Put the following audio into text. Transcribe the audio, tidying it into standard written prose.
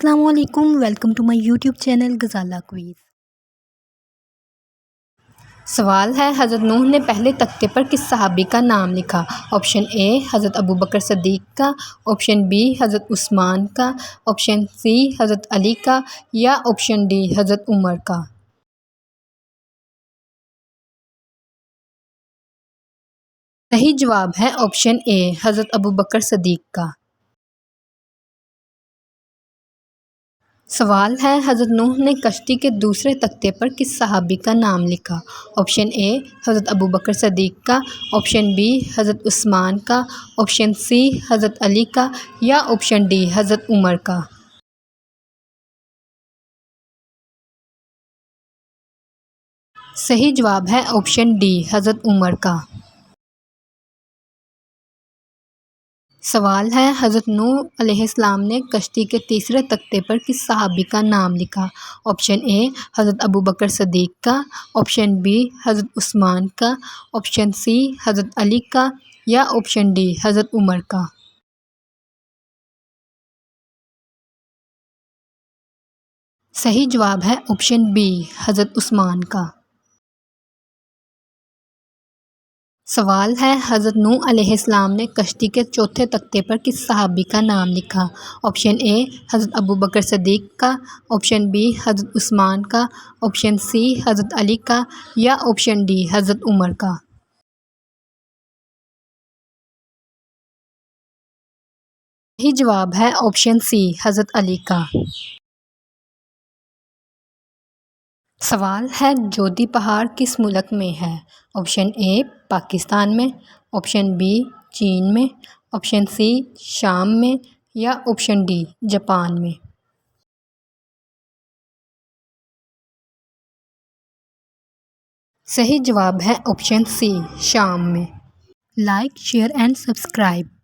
السلام علیکم، welcome to my YouTube channel Ghazala quiz. سوال ہے، حضرت نوح نے پہلے تختے پر کس صحابی کا نام لکھا؟ آپشن اے حضرت ابوبکر صدیق کا، آپشن بی حضرت عثمان کا، آپشن سی حضرت علی کا یا آپشن ڈی حضرت عمر کا۔ صحیح جواب ہے آپشن اے حضرت ابوبکر صدیق کا۔ سوال ہے، حضرت نوح نے کشتی کے دوسرے تختے پر کس صحابی کا نام لکھا؟ آپشن اے حضرت ابوبکر صدیق کا، آپشن بی حضرت عثمان کا، آپشن سی حضرت علی کا یا آپشن ڈی حضرت عمر کا۔ صحیح جواب ہے آپشن ڈی حضرت عمر کا۔ سوال ہے، حضرت نوح علیہ السلام نے کشتی کے تیسرے تختے پر کس صحابی کا نام لکھا؟ آپشن اے حضرت ابوبکر صدیق کا، آپشن بی حضرت عثمان کا، آپشن سی حضرت علی کا یا آپشن ڈی حضرت عمر کا۔ صحیح جواب ہے آپشن بی حضرت عثمان کا۔ سوال ہے، حضرت نوح علیہ السلام نے کشتی کے چوتھے تختے پر کس صحابی کا نام لکھا؟ آپشن اے حضرت ابوبکر صدیق کا، آپشن بی حضرت عثمان کا، آپشن سی حضرت علی کا یا آپشن ڈی حضرت عمر کا۔ صحیح جواب ہے آپشن سی حضرت علی کا۔ سوال ہے، جودھی پہاڑ کس ملک میں ہے؟ آپشن اے پاکستان میں، آپشن بی چین میں، آپشن سی شام میں یا آپشن ڈی جاپان میں۔ صحیح جواب ہے آپشن سی شام میں۔ Like, share and subscribe.